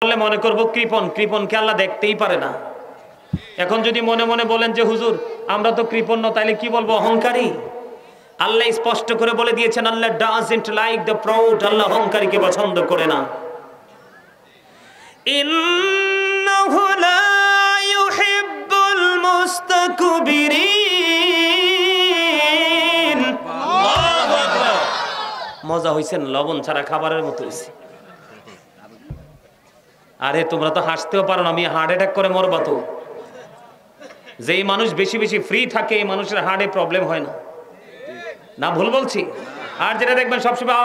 বললে মনে করব কৃপণ, কৃপণকে আল্লাহ দেখতেই পারে না। এখন যদি মনে মনে বলেন যে হুজুর আমরা তো কৃপণ না, তাইলে কি বলবো? অহংকারী। আল্লাহ স্পষ্ট করে বলে দিয়েছেন, আল্লাহ ডাজন্ট লাইক দ্য প্রাউড, আল্লাহ অহংকারীকে পছন্দ করে না। ইন্নাহু লা ইউহিব্বুল মুস্তাকবিরিন। আল্লাহু আকবার। মজা হইছেন, লবণ ছাড়া খাবারের মতো হইছে। আরে তোমরা তো হাসতেও পারো না, আমি হার্ট অ্যাটাক করে মরবা তো। যেই মানুষ বেশি বেশি ফ্রি থাকে এই মানুষের হার্টে প্রবলেম হয় না, না ভুল বলছি? আর যেটা দেখবেন সবসময়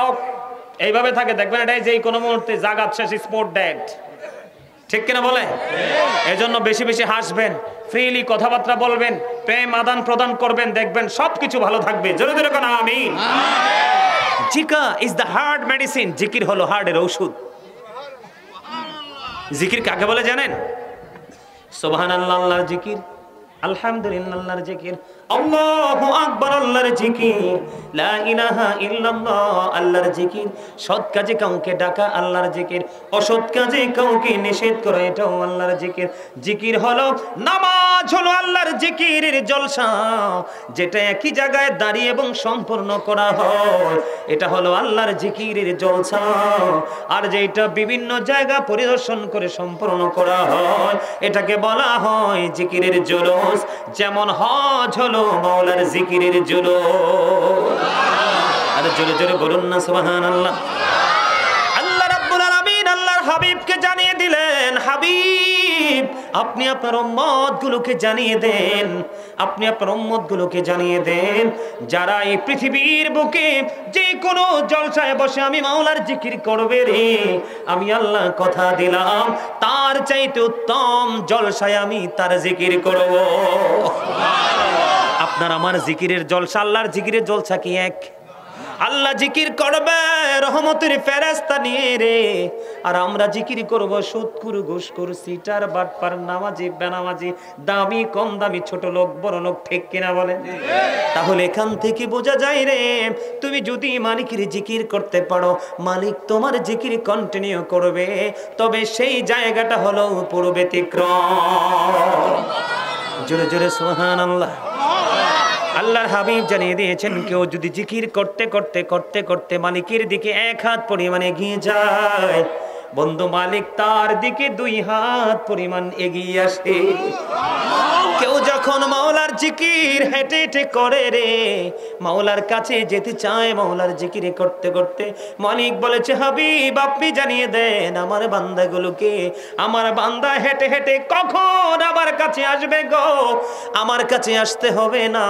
এইভাবে থাকে, দেখবেন এটাই যে কোনো মুহূর্তে জাগাত শেষ, স্পট ডেড। ঠিক কিনা বলে? এজন্য বেশি বেশি হাসবেন, ফ্রিলি কথাবার্তা বলবেন, প্রেম আদান প্রদান করবেন, দেখবেন সবকিছু ভালো থাকবে। জোরে জোরে কোন আমিন। জিকা ইজ দ্য হার্ট মেডিসিন। জিকির হলো হার্টের ঔষধ। জিকির কাকে বলে জানেন? সুবহানাল্লাহ আল্লাহর জিকির, আলহামদুলিল্লাহ আল্লাহর জিকির, আল্লাহু আকবার আল্লাহর জিকির, লা ইলাহা ইল্লাল্লাহ আল্লাহর জিকির, সৎ কাজে কাউকে ডাকা আল্লাহর জিকির, অসৎ কাজে কাউকে নিষেধ করা এটাও আল্লাহর জিকির। জিকির হলো, নামাজ হলো আল্লাহর জিকিরের জলসা, যেটা একই জায়গায় দাঁড়িয়ে এবং সম্পূর্ণ করা হয়, এটা হলো আল্লাহর জিকিরের জলসা। আর যেটা বিভিন্ন জায়গা পরিদর্শন করে সম্পূর্ণ করা হয়, এটাকে বলা হয় জিকিরের জুলুস। যেমন হজ হলো মাওলার জিকিরের জুলুস। আর জোরে জোরে বলুন না সুবহানাল্লাহ। আল্লাহ রাব্বুল আলামিন আল্লাহর হাবিবকে জানিয়ে দিলেন, হাবিব আপনি আপনার উম্মতগুলোকে জানিয়ে দেন, আপনি আপনার উম্মতগুলোকে জানিয়ে দেন, যারা এই পৃথিবীর বুকে যে কোনো জলসায় বসে আমি মাওলার জিকির করবে রে, আমি আল্লাহ কথা দিলাম তার চাইতে উত্তম জলসায় আমি তার জিকির করব। আপনার আমার জিকিরের জলসা আল্লাহর জিকিরের জলসা কি এক? আল্লাহ জিকির করবে রহমতের ফেরেশতা নিয়ে রে, আর আমরা জিকির করব সুদখোর, ঘুষখোর, সিটার, বাটপার, নামাজি, বেনামাজি, দামি কম দামি, ছোট লোক বড় লোক। ঠিক কিনা বলেন? তাহলে এখান থেকে বোঝা যায় রে, তুমি যদি মালিকের জিকির করতে পারো, মালিক তোমার জিকির কন্টিনিউ করবে, তবে সেই জায়গাটা হলো পুরো ব্যতিক্রম। জোরে জোরে সুবহানাল্লাহ। আল্লাহর হাবিব জানিয়ে দিয়েছেন, কেউ যদি জিকির করতে করতে করতে করতে মালিকের দিকে এক হাত পরিমাণ এগিয়ে যায়, বন্ধু মালিক তার দিকে 2 হাত পরিমাণ এগিয়ে আসে। কেউ যখন মাওলার জিকির হেঁটে হেঁটে করে রে, মাওলার কাছে যেতে চায়, মাওলার জিকির করতে করতে, মালিক বলেছে হাবিব আপনি জানিয়ে দেন আমার বান্দাগুলোকে, আমার বান্দা হেঁটে হেঁটে কখন আমার কাছে আসবে গো? আমার কাছে আসতে হবে না,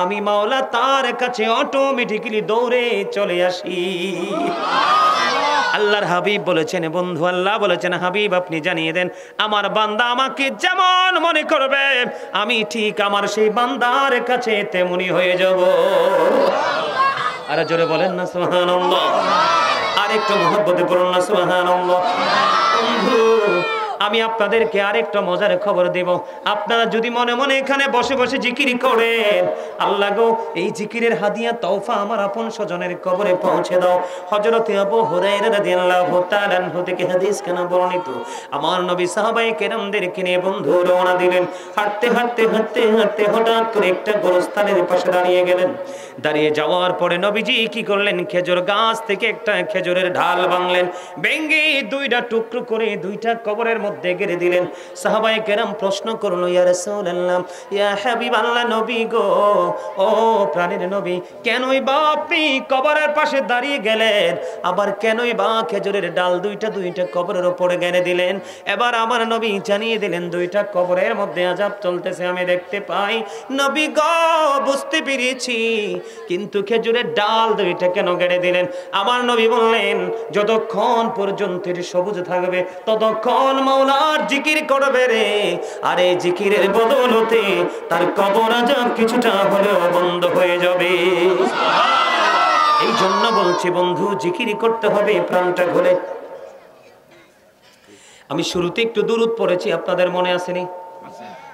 আমি মাওলা তার কাছে অটোমেটিক্যালি দৌড়ে চলে আসি। আল্লাহর হাবিব বলেছেন, বন্ধু আল্লাহ বলেছেন হাবিব আপনি জানিয়ে দেন আমার বান্দা আমাকে যেমন মনে করবে, আমি ঠিক আমার সেই বান্দার কাছে তেমনি হয়ে যাব। আর জোরে বলেন না সুবহানাল্লাহ। আর একটু মহব্বতে পড়ুন না সুবহানাল্লাহ। বন্ধু আমি আপনাদেরকে আরেকটা মজার খবর দেব। আপনারা যদি মনে মনে এখানে বসে বসে জিকির করেন, আল্লাহ গো এই জিকিরের হাদিয়া তওফা আমার আপন স্বজনের কবরে পৌঁছে দাও। হযরতে আবু হুরায়রা রাদিয়াল্লাহু তাআলা আনহু থেকে হাদিস কেন বর্ণিত, আমার নবী সাহাবায়ে কেরামদেরকে নিয়ে বন্ধু রওনা দিলেন। হাঁটতে হাঁটতে হাঁটতে হাঁটতে হঠাৎ করে একটা গোরস্থানের পাশে দাঁড়িয়ে গেলেন। দাঁড়িয়ে যাওয়ার পরে নবীজি কি করলেন, খেজুর গাছ থেকে একটা খেজুরের ঢাল ভাঙলেন, ভেঙে 2টা টুকরো করে 2টা কবরের মধ্যে গেড়ে দিলেন। সাহাবায়ে কেরাম প্রশ্ন করলো, ইয়া রাসূলুল্লাহ, ইয়া হাবিবাল্লাহ, নবী গো, ও প্রাণের নবী, কেনই বা আপনি কবরের পাশে দাঁড়িয়ে গেলেন, আবার কেনই বা খেজুরের ডাল 2টা কবরের উপরে গেড়ে দিলেন? এবার আমার নবী জানিয়ে দিলেন 2টা কবরের মধ্যে আযাব চলতেছে আমি দেখতে পাই। নবী গো বুঝতে পেরেছি, কিন্তু খেজুরের ডাল 2টা কেন গেড়ে দিলেন? আমার নবী বললেন, যতক্ষণ পর্যন্ত সবুজ থাকবে ততক্ষণ মাওলার জিকির করবে রে, আর এই জিকিরের বদৌলতে তার কবর আযাব কিছুটা হলেও বন্ধ হয়ে যাবে। এই জন্য বলছি বন্ধু জিকির করতে হবে প্রাণটা খুলে। আমি শুরুতে একটু দুরূদ পড়েছি, আপনাদের মনে আসেনি?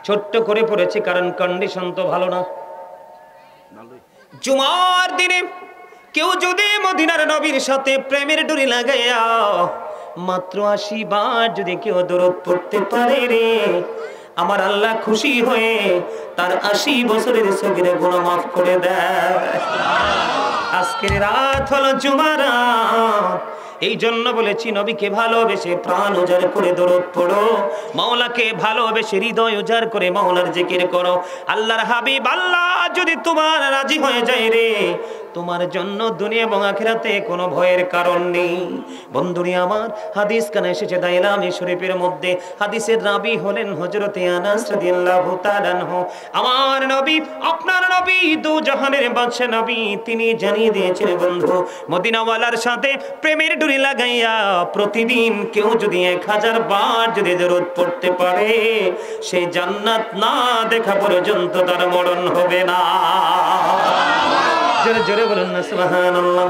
ছোট্ট করে পড়েছি কারণ কন্ডিশন তো ভালো না। জুমার দিনে কেউ যদি মদিনার নবীর সাথে প্রেমের ডুরি লাগাইয়া মাত্র 80 বার যদি কেউ দরুদ পড়তে পারে রে, আমার আল্লাহ খুশি হয়ে তার 80 বছরের সগীরা গুনাহ মাফ করে দেয়। আজকের রাত হলো জুমার রাত, এই জন্য বলেছি নবীকে ভালোবেসে প্রাণ উজাড় করে দরুদ পড়ো, মাওলাকে ভালোবেসে হৃদয় উজাড় করে মাওলার জিকির করো। আল্লাহর হাবিব আল্লাহ যদি তোমার রাজি হয়ে যায় রে, তোমার জন্য দুনিয়া এবং আখিরাতে কোনো ভয়ের কারণ নেই। বন্ধুরি আমার, হাদিস কানে এসেছে দাইলামি শরীফের মধ্যে, হাদিসের রাবি হলেন হযরতে আনাস রাদিয়াল্লাহু তাআলা আনহু। আমার নবী, আপনার নবী, দু জাহানের বাদশা নবী, তিনি জানিয়ে দিয়েছেন বন্ধু, মদিনাওয়ালার সাথে প্রেমের ডুরি লাগাইয়া প্রতিদিন কেউ যদি 1000 বার যদি দরুদ পড়তে পারে, সে জান্নাত না দেখা পর্যন্ত তার মরণ হবে না। জোরে জোরে বলুন না সুবহানাল্লাহ।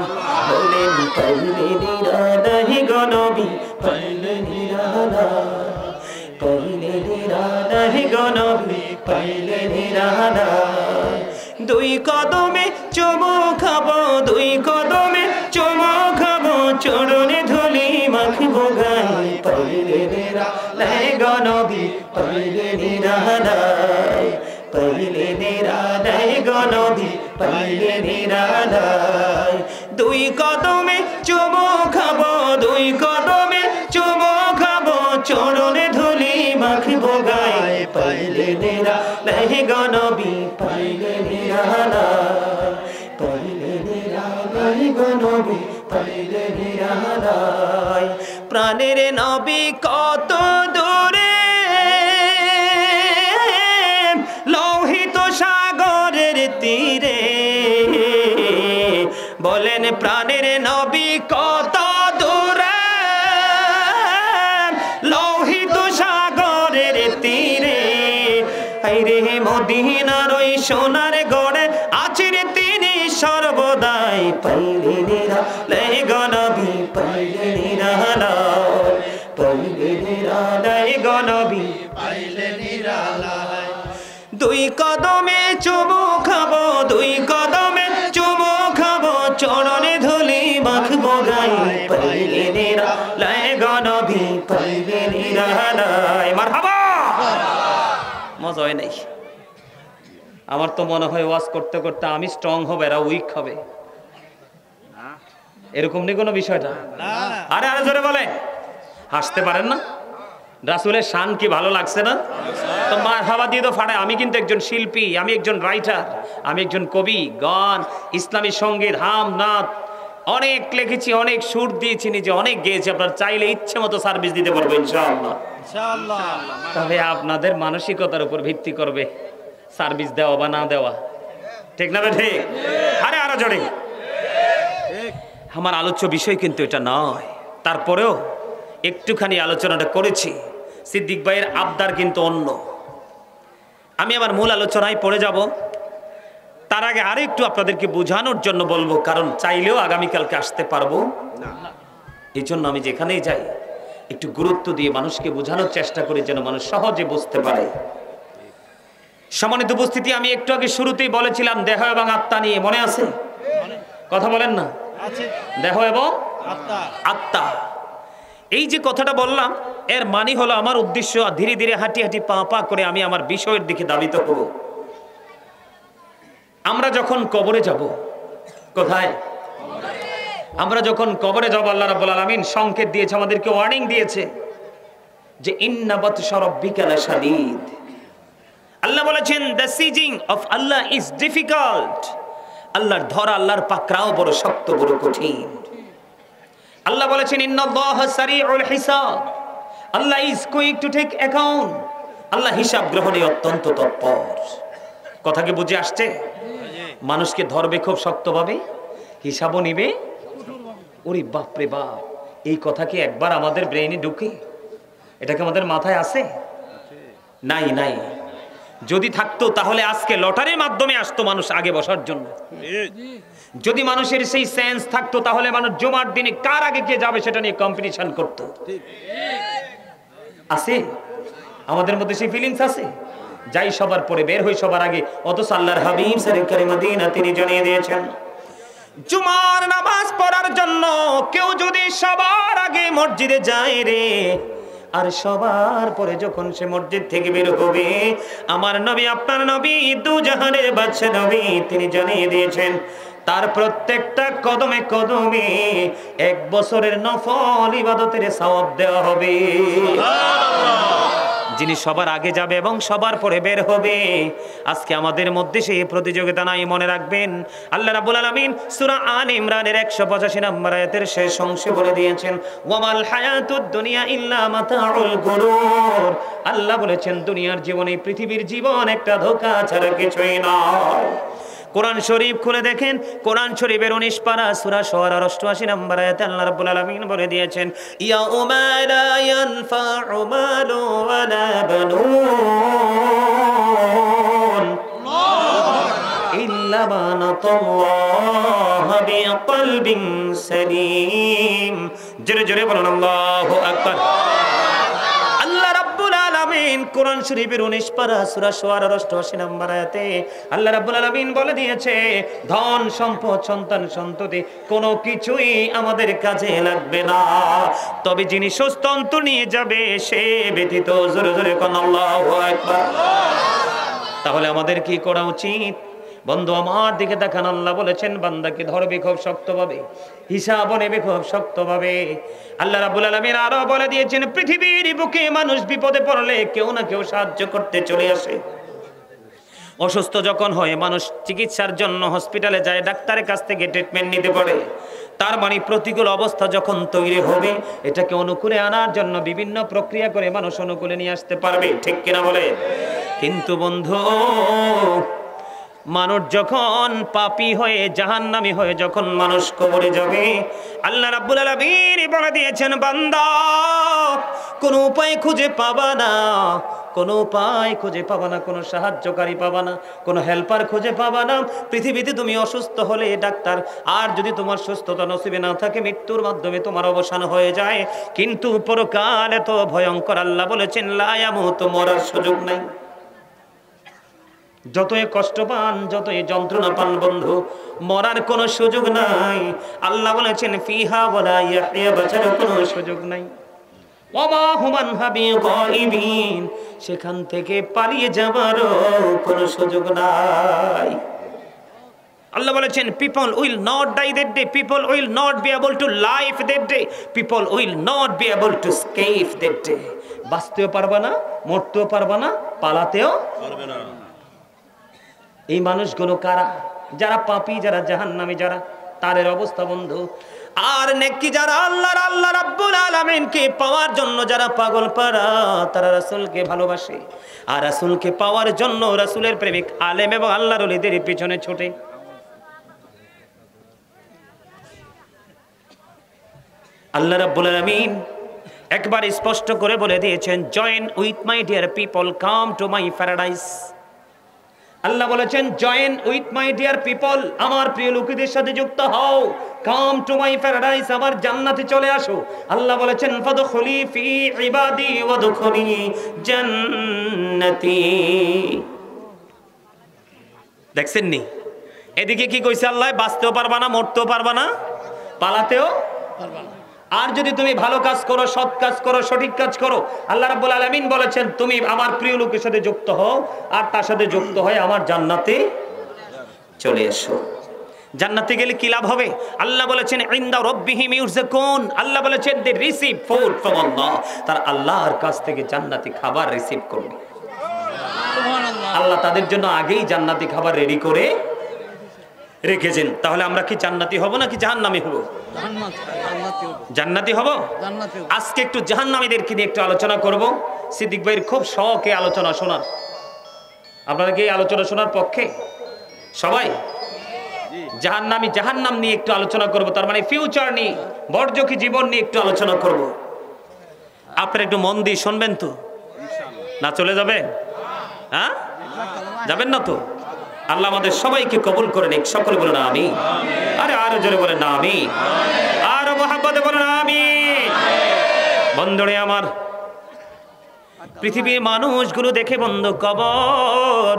বলেন পাইলে নিরালাহি গো নবী, পাইলে নিরালা, পাইলে নিরালাহি গো নবী, পাইলে নিরালা। দুই কদমে চুমু খাবো, দুই কদমে চুমু খাবো, চরণে ধুলি মাখিবো গায়ে, পাইলে নিরালাহি গো নবী, পাইলে নিরালা, পাইলে নিরালাই গো নবী, পাইলে নিরালাই। দুই কদমে চুমু খাবো, দুই কদমে চুমু খাবো, চরণে ধুলি মাখিবো গায়ে, পাইলে নিরালাই গো নবী, পাইলে নিরালাই, পাইলে নিরালাই গো নবী, পাইলে নিরালাই। প্রাণের নবী কত দূরে, লোহিত সাগরের তীরে, বলেন প্রাণের নবী কত দূরে, লোহিত সাগরের তীরে। আইরে মদিনার ওই সোনার গড়ে আছেন তিনি সর্বদাই, পাইলে নিরালাই গো নবী, পাইলে নিরালাই, পাইলে নিরালাই গো নবী, পাইলে নিরালাই। দুই কদমে চুমু খাবো, দুই কদমে চুমু খাবো, চরণে ধুলি মাখবো গায়ে, পাইলে নিরালাই গো নবী, পাইলে নিরালাই। মারহাবা। মজা হয় নাই? আমার তো মনে হয় ওয়াজ করতে করতে আমি স্ট্রং হবে, এরা উইক হবে, এরকম নেই কোনো বিষয়টা। আরে আরে জোরে বলে, হাসতে পারেন না? রাসূলের শান কি ভালো লাগছে না? তো মারহাবা দিয়ে তো ফাড়ে। আমি কিন্তু একজন শিল্পী, আমি একজন রাইটার, আমি একজন কবি, গান, ইসলামী সঙ্গীত, হাম নাত অনেক লিখেছি, অনেক সুর দিয়েছি, নিজে অনেক গেয়েছি। আপনারা চাইলে ইচ্ছে মতো সার্ভিস দিতে পারবো ইনশাআল্লাহ। তবে আপনাদের মানসিকতার উপর ভিত্তি করবে সার্ভিস দেওয়া বা না দেওয়া, ঠিক না? ঠিক। আরে আরো জোরে। আমার আলোচ্য বিষয় কিন্তু এটা নয়, তারপরেও একটুখানি আলোচনাটা করেছি। সিদ্দিক ভাইয়ের আবদার কিন্তু অন্য। আমি আমার মূল আলোচনায় পড়ে যাব, তার আগে আরো একটু আপনাদেরকে বোঝানোর জন্য বলবো, কারণ চাইলেও আগামীকালকে আসতে পারবো না। এই জন্য আমি যেখানেই যাই একটু গুরুত্ব দিয়ে মানুষকে বোঝানোর চেষ্টা করি, যেন মানুষ সহজে বুঝতে পারে। সম্মানিত উপস্থিতি, আমি একটু আগে শুরুতেই বলেছিলাম দেহ এবং আত্মা নিয়ে, মনে আছে? কথা বলেন না? দেহ এবং আত্মা, এই যে কথাটা বললাম, এর মানে হলো আমার উদ্দেশ্য ধীরে ধীরে হাঁটি হাঁটি পা পা করে আমি আমার বিষয়ের দিকে ধাবিত হব। আমরা যখন কবরে যাব, কোথায়? আমরা যখন কবরে যাব, আল্লাহ রাব্বুল আলামিন সংকেত দিয়েছে, আমাদেরকে ওয়ার্নিং দিয়েছে যে ইন্না বাতশা রাব্বিকা লাশাদীদ। আল্লাহ বলেছেন the seizing of Allah is difficult. আল্লাহর ধরা, আল্লাহর পাকড়াও বড় শক্ত, বড় কঠিন। আল্লাহ বলেছেন ইন্নাল্লাহা সারিউল হিসাব, Allah is quick to take account. আল্লাহ হিসাব গ্রহণে অত্যন্ত তৎপর। কথা কি বুঝে আসছে? মানুষকে ধরবে খুব শক্তভাবে, হিসাবও নিবে। ওরে বাপ রে বাপ, এই কথা কি একবার আমাদের ব্রেইনে ঢুকে? এটা কি আমাদের মাথায় আছে? নাই নাই। যদি থাকতো তাহলে আজকে লটারির মাধ্যমে আসতো মানুষ আগে বসার জন্য। যদি মানুষের সেই সেন্স থাকতো তাহলে মানুষ জুমার দিনে কার আগে কে যাবে সেটা নিয়ে কম্পিটিশন করতো। আছে আমাদের মধ্যে সেই ফিলিংস আছে? যাই সবার পরে, বের হই সবার আগে। অথচ আল্লাহর হাবিব সরকারে মদিনা তিনি জানিয়ে দিয়েছেন জুমার নামাজ পড়ার জন্য কেউ যদি সবার আগে মসজিদে যায় রে, আর সবার পরে যখন সে মসজিদ থেকে বের হবে, আমার নবী আপনার নবী দু জাহানের বাদশা নবী তিনি জানিয়ে দিয়েছেন তার প্রত্যেকটা কদমে কদমে 1 বছরের নফল ইবাদতের সওয়াব দেওয়া হবে। যিনি সবার আগে যাবে এবং সবার পরে বের হবে, আজকে আমাদের মধ্যে সেই প্রতিযোগিতা নাই। মনে রাখবেন আল্লাহ রাব্বুল আলামিন সূরা আলে ইমরানের 185 নম্বর আয়াতের শেষ অংশে বলে দিয়েছেন, ওয়ামাল হায়াতুদ দুনিয়া ইল্লা মাতাউল গুরুর। আল্লাহ বলেছেন দুনিয়ার জীবনে, পৃথিবীর জীবন একটা ধোঁকা ছাড়া কিছুই নয়। কোরআন শরীফ খুলে দেখেন, কোরআন শরীফের 19 পারা সূরা শুআরার 88 নম্বর আয়াতে আল্লাহ রাব্বুল আলামিন বলে দিয়েছেন, ইয়াউমা লা ইয়ানফাউ মালু ওয়ালা বানুন ইল্লা মান আতাল্লাহা বিকলবিন সালিম। জোরে জোরে বলুন আল্লাহু আকবার। কোরআন শরীফের 19 পারা সূরা শুআরার 88 নম্বর আয়াতে আল্লাহ রাব্বুল আলামিন বলে দিয়েছে, ধন সম্পদ সন্তান সন্ততি কোনো কিছুই আমাদের কাজে লাগবে না, তবে যিনি সুস্থ অন্তর নিয়ে যাবে সে ব্যতীত। জোরে জোরে কোন আল্লাহু আকবার। তাহলে আমাদের কি করা উচিত? বন্ধু আমার দিকে দেখান, আল্লাহ বলেছেন বান্দাকে ধরবে খুব শক্তভাবে, হিসাব নেবে খুব শক্তভাবে। আল্লাহ রাব্বুল আলামিন আরো বলে দিয়েছেন, পৃথিবীর বুকে মানুষ বিপদে পড়লে কেউ না কেউ সাহায্য করতে চলে আসে। অসুস্থ যখন হয় মানুষ চিকিৎসার জন্য হসপিটালে যায়, ডাক্তারের কাছ থেকে ট্রিটমেন্ট নিতে পারে। তার মানে প্রতিকূল অবস্থা যখন তৈরি হবে, এটাকে অনুকূলে আনার জন্য বিভিন্ন প্রক্রিয়া করে মানুষ অনুকূলে নিয়ে আসতে পারবে, ঠিক কিনা বলে? কিন্তু বন্ধু, মানুষ যখন পাপী হয়ে জাহান্নামী হয়ে যখন মানুষ কবরে যাবে, আল্লাহ রাব্বুল আলামিন বলে দিয়েছেন, বান্দা কোনো উপায় খুঁজে পাবা না, কোনো উপায় খুঁজে পাবা না, কোনো সাহায্যকারী পাবা না, কোনো হেল্পার খুঁজে পাবা না। পৃথিবীতে তুমি অসুস্থ হলে ডাক্তার, আর যদি তোমার সুস্থতা নসিবে না থাকে মৃত্যুর মাধ্যমে তোমার অবসান হয়ে যায়। কিন্তু পরকাল এত ভয়ঙ্কর, আল্লাহ বলেছেন লা ইয়ামুতু, মরার সুযোগ নাই। যতই কষ্ট পান, যতই যন্ত্রণা পান বন্ধু, মরার কোনো সুযোগ নাই। আল্লাহ বলেছেন ফিহা ওয়ালা ইয়াহইয়া, বাঁচার কোনো সুযোগ নাই। ওয়া হুমান হাবিগাইবিন, সেখান থেকে পালিয়ে যাবারও কোনো সুযোগ নাই। আল্লাহ বলেছেন people will not die that day, people will not be able to live that day, people will not be able to escape that day। বাঁচতেও পারবা না, মরতেও পারবা না, পালাতেও পারবে না। এই মানুষগুলো কারা? যারা পাপী, যারা জাহান্নামী, যারা তাদের অবস্থা বন্ধু। আর নেকি যারা আল্লাহ রাব্বুল আলামিনকে পাওয়ার জন্য যারা পাগল পারা, তারা রাসূলকে ভালোবাসে, আর রাসূলকে পাওয়ার জন্য রাসূলের প্রেমিক আলেম এবং আল্লাহর ওলিদের পিছনে ছোটে। আল্লাহ রাব্বুল আলামিন একবার স্পষ্ট করে বলে দিয়েছেন, join with my dear people, come to my paradise. আল্লাহ বলেছেন join with my dear people, আমার প্রিয় লোকেদের সাথে যুক্ত হও, কাম টু মাই প্যারাডাইস, আমার জান্নাতে চলে আসো। আল্লাহ বলেছেন ফাদখুলি ফি ইবাদি ওয়াদখুলি জান্নাতি। দেখছেন নি, এদিকে কি কইছে আল্লাহ? বাঁচতেও পারবা না, মরতেও পারবা না, পালাতেও পারবা না। আর যদি তুমি ভালো কাজ করো, সৎ কাজ করো, সঠিক কাজ করো, আল্লাহ রাব্বুল আলামিন বলেছেন তুমি আমার প্রিয় লোকের সাথে যুক্ত হও, আর তার সাথে যুক্ত হয়ে আমার জান্নাতে চলে এসো। জান্নাতে গেলে কি লাভ হবে? আল্লাহ বলেছেন ইনদা রাব্বিহিম ইউরযাকুন, আল্লাহ বলেছেন দে রিসিভ ফুড ফ্রম আল্লাহ, তার আল্লাহর কাছ থেকে জান্নাতি খাবার রিসিভ করবে। সুবহানাল্লাহ, আল্লাহ তাদের জন্য আগেই জান্নাতি খাবার রেডি করে রেখেছেন। তাহলে আমরা কি জান্নাতি হব নাকি জাহান্নামী হব? জান্নাতি হব। আজকে একটু জাহান্নামীদেরকে নিয়ে একটু আলোচনা করব। সিদ্দিক ভাইয়ের খুব শখে আলোচনা শোনার। আপনারা কি আলোচনা শোনার পক্ষে? সবাই জাহান্নাম নিয়ে একটু আলোচনা করব, তার মানে ফিউচার নিয়ে, বর্জকি জীবন নিয়ে একটু আলোচনা করব। আপনারা একটু মন দিয়ে শুনবেন তো? না চলে যাবেন? হ্যাঁ, যাবেন না তো? আল্লাহ আমাদের সবাইকে কবুল করে নিক। সকলে বলেন আমিন। আরে আরো জোরে বলেন আমিন, আরো মহব্বতে বলেন আমিন। বন্ধুরে আমার, পৃথিবীর মানুষগুলো দেখে বন্ধু কবর,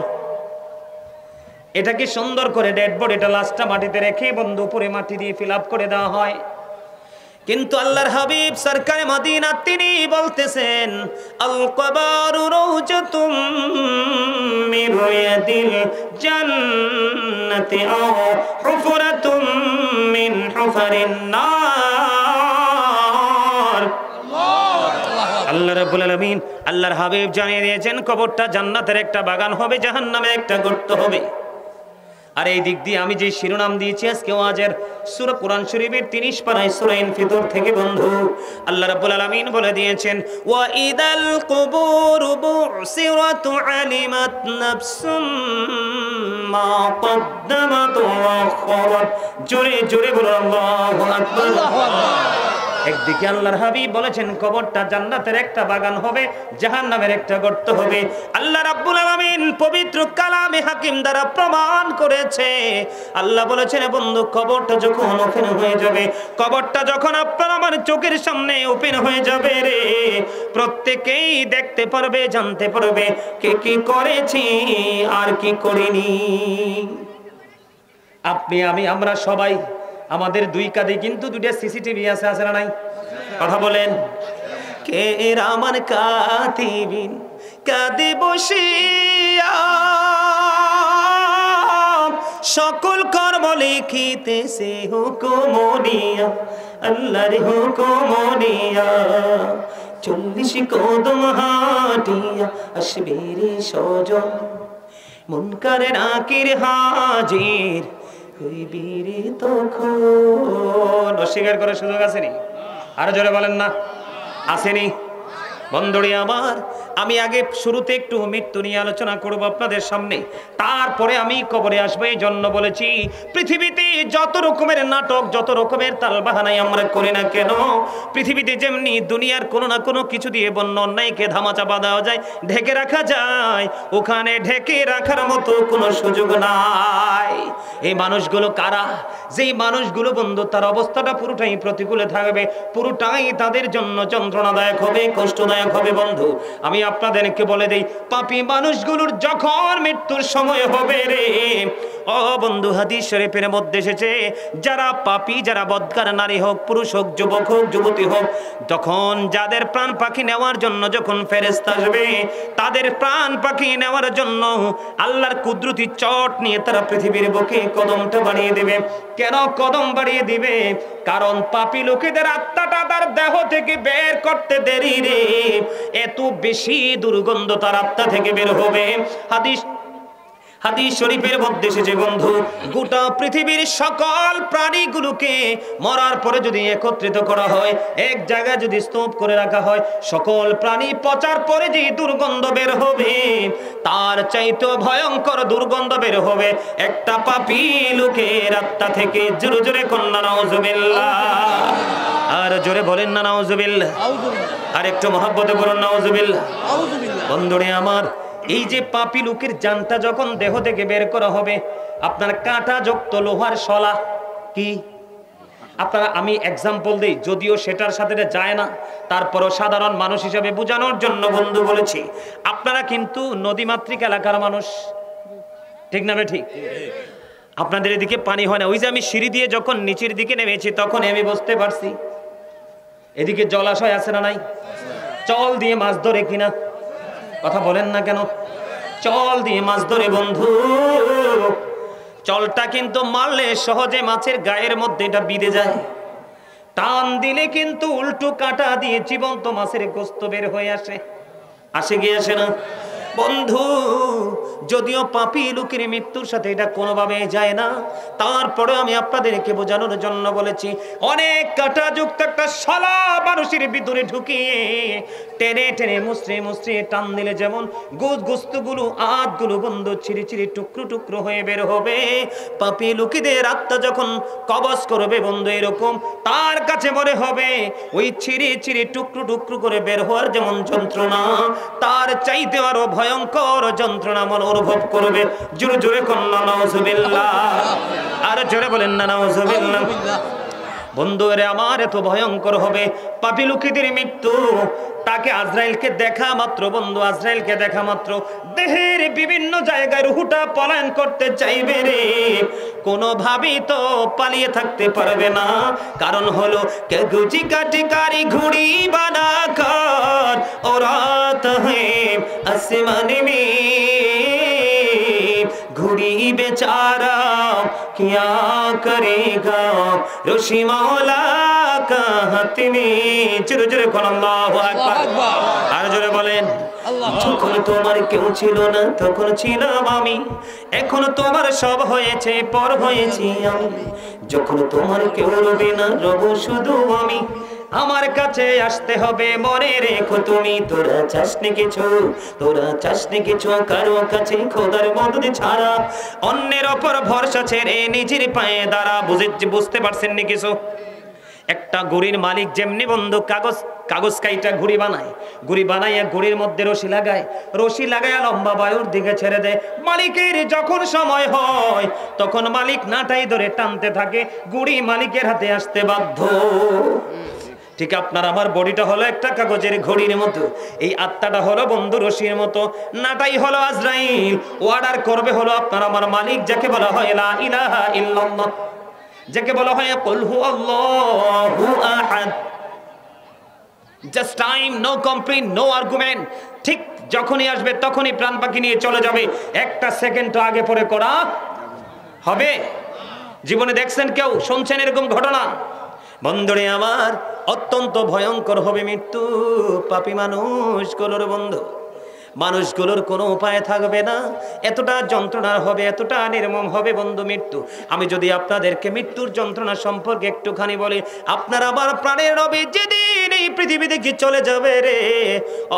এটাকে সুন্দর করে ডেড বডিটা লাশটা মাটিতে রেখে বন্ধু উপরে মাটি দিয়ে ফিল আপ করে দেওয়া হয়। কিন্তু আল্লাহর হাবিব সরকারে মদিনা তিনি বলতেছেন, আল কবরু রাউজাতুম মিন রিয়াদিল জান্নাতি আও হুফরাতুম মিন হুফারিন নার। আল্লাহ রাব্বুল আলামিন আল্লাহর হাবিব জানিয়ে দিয়েছেন কবরটা জান্নাতের একটা বাগান হবে, জাহান্নামের একটা গর্ত হবে। আর এই দিক দিয়ে আমি যে শিরোনাম দিয়েছি আজকে ওয়াজের, সূরা কোরআন শরীফের 30 পারায় সূরা ইনফিতর থেকে বন্ধু আল্লাহ রাব্বুল আলামিন বলে দিয়েছেন, ওয়া ইদাল কুবুর বুসিরাত আলিমাত নাফসুম মা কদ্দামাত ওয়া আখারাত। জোরে জোরে বলো আল্লাহু আকবার। একদিকে আল্লাহর হাবিব বলেছেন কবরটা জান্নাতের একটা বাগান হবে, জাহান্নামের একটা গর্ত হবে। আল্লাহ রাব্বুল আলামিন পবিত্র কালামে হাকিম দ্বারা প্রমাণ করেছে। আল্লাহ বলেছেন বন্ধু কবরটা যখন ওপেন হয়ে যাবে, কবরটা যখন আপনার আমার চোখের সামনে ওপেন হয়ে যাবে রে, প্রত্যেকেই দেখতে পারবে, জানতে পারবে কে কি করেছি আর কি করিনি। আপনি আমি আমরা সবাই, আমাদের দুই কাঁধে কিন্তু দুইটা সিসিটিভি আছে, আছে না নাই? কথা বলেন। কে রামান কাতিবিন কাঁদে বসিয়া সকল কর্ম লিখিতেছে হুকুম নিয়া, আল্লাহর হুকুম নিয়া। 40 কদম হাঁটিয়া আসবে রে সজন, মুনকার নাকির হাজির হইবিরে তখন। অস্বীকার করার সুযোগ আসেনি? আরো জোরে বলেন না, আসেনি? বন্ধুরে আমার, আমি আগে শুরুতে একটু মৃত্যু নিয়ে আলোচনা করব আপনাদের সামনে, তারপরে আমি কবরে আসবো। এই জন্য বলেছি পৃথিবীতে যত রকমের নাটক, যত রকমের তালবাহানাই আমরা করি না কেন, পৃথিবীতে যেমনি দুনিয়ার কোনো না কোনো কিছু দিয়ে বন্য অন্যায়কে ধামাচাপা দেওয়া যায়, ঢেকে রাখা যায়, ওখানে ঢেকে রাখার মতো কোনো সুযোগ নাই। এই মানুষগুলো কারা? যেই মানুষগুলো বন্ধু তার অবস্থাটা পুরোটাই প্রতিকূলে থাকবে, পুরোটাই তাদের জন্য যন্ত্রণাদায়ক হবে, কষ্টদায়ক হবে। বন্ধু আমি আপনাদেরকে বলে দেই, পাপী মানুষগুলোর যখন মৃত্যুর সময় হবে রে, ও বন্ধু হাদিস শরীফের মধ্যে এসেছে, যারা পাপী, যারা বদকার নারী হোক, পুরুষ হোক, যুবক হোক, যুবতী হোক, তখন যাদের প্রাণ পাখি নেওয়ার জন্য যখন ফেরেশতা আসবে, তাদের প্রাণ পাখি নেওয়ার জন্য আল্লাহর কুদরতি চট নিয়ে তারা পৃথিবীর বুকে কদমটা বাড়িয়ে দেবে। কেন কদম বাড়িয়ে দিবে? কারণ পাপী লোকেদের আত্মাটা তার দেহ থেকে বের করতে দেরি রে, এত বেশি দুর্গন্ধ তার আত্মা থেকে বের হবে। হাদিস শরীফের মধ্যে এসেছে বন্ধু, গোটা পৃথিবীর সকল প্রাণীগুলোকে মরার পরে যদি একত্রিত করা হয়, এক জায়গায় যদি স্তূপ করে রাখা হয়, সকল প্রাণী পচার পরে যে দুর্গন্ধ বের হবে, তার চাইতে ভয়ঙ্কর দুর্গন্ধ বের হবে একটা পাপী লোকের আত্মা থেকে। জোরে জোরে কন্যা নাউজুবিল্লাহ। আর জোরে বলেন না নাউজুবিল্লাহ। আর একটু মহব্বতে বলুন নাউজুবিল্লাহ। বন্ধুরে আমার, এই যে পাপী লোকের জানটা যখন দেহ থেকে বের করা হবে, আপনার কাঁটা যুক্ত লোহার শলা কি, আপনারা আমি এক্সাম্পল দেই, যদিও সেটার সাথে যায় না, তারপরও সাধারণ মানুষ হিসেবে বোঝানোর জন্য বন্ধু বলেছি। আপনারা কিন্তু নদীমাতৃক এলাকার মানুষ, ঠিক না? ঠিক। আপনাদের এদিকে পানি হয় না। ওই যে আমি সিঁড়ি দিয়ে যখন নিচের দিকে নেমেছি, তখন আমি বুঝতে পারছি এদিকে জলাশয় আছে না নাই? চল দিয়ে মাছ ধরে কিনা? কথা বলেন না কেন? চল দিয়ে মাছ ধরে বন্ধু। চলটা কিন্তু মারলে সহজে মাছের গায়ের মধ্যে এটা বিঁধে যায়, টান দিলে কিন্তু উল্টো কাঁটা দিয়ে জীবন্ত মাছের গোস্ত বের হয়ে আসে। আসে গিয়ে আসে না বন্ধু? যদিও পাপী লোকের মৃত্যুর সাথে এটা কোনোভাবে যায় না, তারপরে আমি আপনাদেরকে বোঝানোর জন্য বলেছি, অনেক কাঁটা যুক্ত একটা শলা মানুষের ভিতরে ঢুকিয়ে টেনে টেনে মুচড়ে মুচড়ে টান দিলে যেমন গোস্তগুলো আধগুলো বন্ধু ছিঁড়ে ছিঁড়ে টুকরো টুকরো হয়ে বের হবে, পাপী লোকেদের আত্মা যখন কবজ করবে বন্ধু, এরকম তার কাছে মনে হবে ওই ছিঁড়ে ছিঁড়ে টুকরো টুকরো করে বের হওয়ার যেমন যন্ত্রণা, তার চাইতে আরো ভয়ঙ্কর যন্ত্রণা মন অনুভব করবে। জোরে জোরে কন্যা নাউজুবিল্লাহ। আর জোরে বলেন না নাউজুবিল্লাহ। বন্ধুরে আমার এত ভয়ঙ্কর হবে পাপী লোকেদের মৃত্যু। তাকে আজরাইলকে দেখা মাত্র, বন্ধু আজরাইলকে দেখা মাত্র দেহের বিভিন্ন জায়গায় রুহুটা পলায়ন করতে চাইবে রে, কোনোভাবেই তো পালিয়ে থাকতে পারবে না। কারণ হলো কে গুজি কাটিকারি ঘুড়ি বানা কর ও রাত হ্যাঁ আসমানে মে ঘুড়ি বেচারা क्या करेगा ऋषि मौला का हाथ में। জোরে জোরে কোন আল্লাহু আকবার, আর জোরে বলেন যখন তোমার কেউ ছিল না তখন ছিলাম আমি, এখন তোমার সব হয়েছে পর হয়েছি আমি। যখন তোমার কেউ রবে না রব শুধু আমি, আমার কাছে আসতে হবে মনে রেখো তুমি। তোরা চাসনি কিছু, তোরা চাসনি কিছু কারো কাছে খোদার মদদ ছাড়া, অন্যের ওপর ভরসা ছেড়ে নিজের পায়ে দাঁড়া। বুঝতে পারছেন নি কিছু? একটা ঘুড়ির মালিক যেমনি বন্ধু কাগজ কাইটা ঘুড়ি বানায়, ঘুড়ি বানাইয়া ঘুড়ির মধ্যে রশি লাগায়, রশি লাগাইয়া লম্বা বায়ুর দিকে ছেড়ে দেয়। মালিকের যখন সময় হয় তখন মালিক নাটাই ধরে টানতে থাকে, ঘুড়ি মালিকের হাতে আসতে বাধ্য। ঠিক আপনার আমার বডিটা হলো একটা কাগজের ঘড়ির মতো, এই আত্মাটা হলো বন্ধু রশির মতো, নাটাই হলো আজরাইল। অর্ডার করবে হলো আপনার আমার মালিক, যাকে বলা হয় লা ইলাহা ইল্লাল্লাহ, যাকে বলা হয় কুল হু আল্লাহু আহাদ। Just time, no complain, no argument. ঠিক যখনই আসবে তখনই প্রাণ পাখি নিয়ে চলে যাবে, একটা সেকেন্ড আগে পরে করা হবে। জীবনে দেখছেন কেউ, শুনছেন এরকম ঘটনা? বন্ধুরে আমার অত্যন্ত ভয়ঙ্কর হবে মৃত্যু পাপী মানুষগুলোর। বন্ধু মানুষগুলোর কোনো উপায় থাকবে না, এতটা যন্ত্রণা হবে, এতটা নির্মম হবে বন্ধু মৃত্যু। আমি যদি আপনাদেরকে মৃত্যুর যন্ত্রণা সম্পর্কে একটুখানি বলি, আপনার আবার প্রাণের নবী যেদিন এই পৃথিবী থেকে চলে যাবে রে,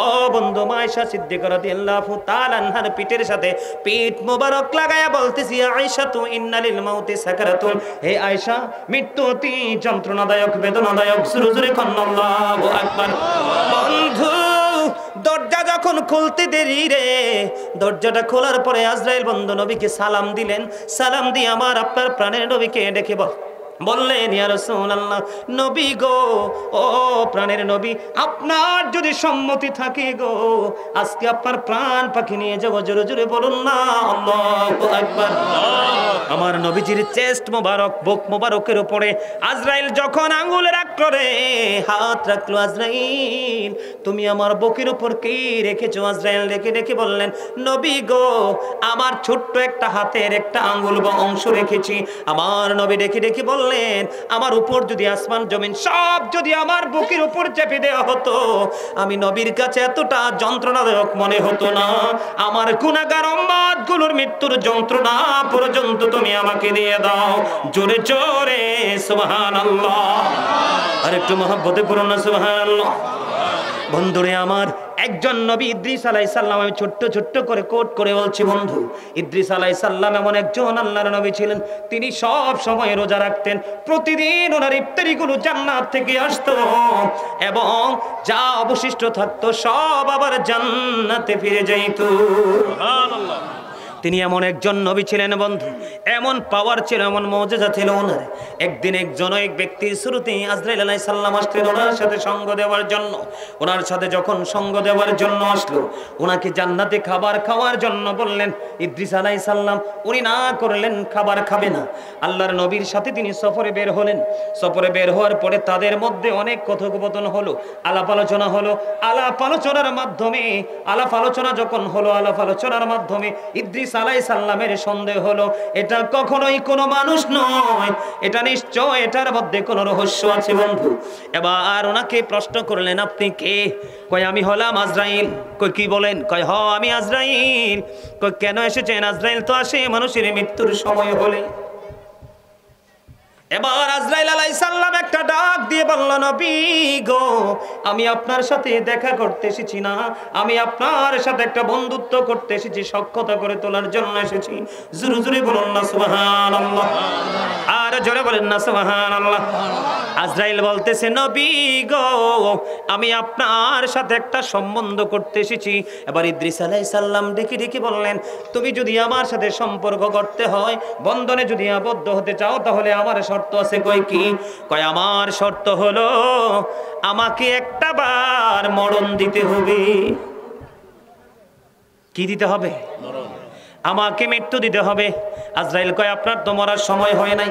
ও বন্ধু আয়েশা সিদ্দিকা রাদিয়াল্লাহু তাআলা আনহার পিঠের সাথে পিঠ মোবারক লাগায়া বলতেছি, আয়েশা তু ইন্না লিল মাউতি সাকারাতুন, হে আয়েশা মৃত্যু অতি যন্ত্রণাদায়ক, বেদনাদায়ক। জোরে জোরে আল্লাহু আকবার। বন্ধু দরজা যখন খুলতে দেরি রে, দরজাটা খোলার পরে আজরাইল বন্ধু নবীকে সালাম দিলেন, সালাম দিয়ে আমার আপনার প্রাণের নবীকে ডেকে বললেন, ইয়া রাসূলুল্লাহ, নবী গো, ও প্রাণের নবী, আপনার যদি সম্মতি থাকে গো, আজকে আপনার প্রাণ পাখি নিয়ে যাবো। জোরে জোরে বলুন না আল্লাহু আকবার। আমার নবীজির চেস্ট মোবারক, বুক মোবারকের উপরে আজরাইল যখন আঙ্গুল রাখলো রে, হাত রাখলো, আজরাইল তুমি আমার বুকের উপর কি রেখেছো? আজরাইল রেখে রেখে বললেন, নবী গো, আমার ছোট্ট একটা হাতের একটা আঙ্গুল বা অংশ রেখেছি। আমার নবী রেখে রেখে বললেন, আমার উপর যদি আসমান জমিন সব যদি আমার বুকের উপর চেপে দেওয়া হতো, আমি নবীর কাছে এতটা যন্ত্রণাদায়ক মনে হতো না। আমার গুনাহগার উম্মত গুলোর মৃত্যুর যন্ত্রণা পর্যন্ত তুমি আমাকে দিয়ে দাও। জোরে জোরে সুবহানাল্লাহ, আর একটু মহব্বতে পড়ুন না সুবহানাল্লাহ। বন্ধুরে আমার, একজন নবী ইদ্রিস আলাইহিস সালাম, আমি ছোট্ট ছোট্ট করে কোট করে বলছি বন্ধু, ইদ্রিস আলাইহিস সালাম এমন একজন আল্লাহর নবী ছিলেন, তিনি সব সময় রোজা রাখতেন। প্রতিদিন ওনার ইফতারিগুলো জান্নাত থেকে আসতো এবং যা অবশিষ্ট থাকতো সব আবার জান্নাতে ফিরে যাইত। সুবহানাল্লাহ। তিনি এমন একজন নবী ছিলেন বন্ধু, এমন পাওয়ার ছিল, এমন মুজিজা ছিল ওনার। একদিন এক ব্যক্তির শুরুতেই আজরাইল আলাইহিস সালাম আসলেন ওনার সাথে সঙ্গ দেওয়ার জন্য। ওনার সাথে যখন সঙ্গ দেওয়ার জন্য আসলো, ওনাকে জান্নাতে খাবার খাওয়ার জন্য বললেন। ইদ্রিস আলাইহিস সালাম উনি না করলেন, খাবার খাবে না। আল্লাহর নবীর সাথে তিনি সফরে বের হলেন। সফরে বের হওয়ার পরে তাদের মধ্যে অনেক কথোপকথন হলো, আলাপ আলোচনা হলো। আলাপ আলোচনার মাধ্যমে ইদ্রিস আলাইহিস সালামের সন্দেহ হলো, এটা কখনোই কোনো মানুষ নয়, এটা নিশ্চয় এটার মধ্যে কোনো রহস্য আছে বন্ধু। এবার ওনাকে প্রশ্ন করলেন, আপনি কে? কয় আমি হলাম আজরাইল। কয় কি বলেন? কয় হ আমি আজরাইল। কয় কেন এসেছেন? আজরাইল তো আসে মানুষের মৃত্যুর সময় হলে। এবার আজরাইল আলাইহিস সালাম একটা ডাক দিয়ে বলল, নবী গো, আমি আপনার সাথে দেখা করতে এসেছি না, আমি আপনার সাথে একটা বন্ধুত্ব করতে এসেছি, সখ্যতা করে তোলার জন্য এসেছি। জোরে জোরে বলুন না সুবহানাল্লাহ। আর আর জোরে বলেন না সুবহানাল্লাহ। আজরাইল বলতেছে নবী গো আমি আপনার সাথে একটা সম্বন্ধ করতে এসেছি। এবার ইদ্রিস আলাইহিস সালাম ডেকে ডেকে বললেন তুমি যদি আমার সাথে সম্পর্ক করতে হয়, বন্ধনে যদি আবদ্ধ হতে চাও, তাহলে আমার শর্ত আছে। কয় কি? কয় আমার শর্ত হলো আমাকে একটা বার মরণ দিতে হবে। কি দিতে হবে? আমাকে মৃত্যু দিতে হবে। আজরাইল কয় আপনার তো মরার সময় হয় নাই।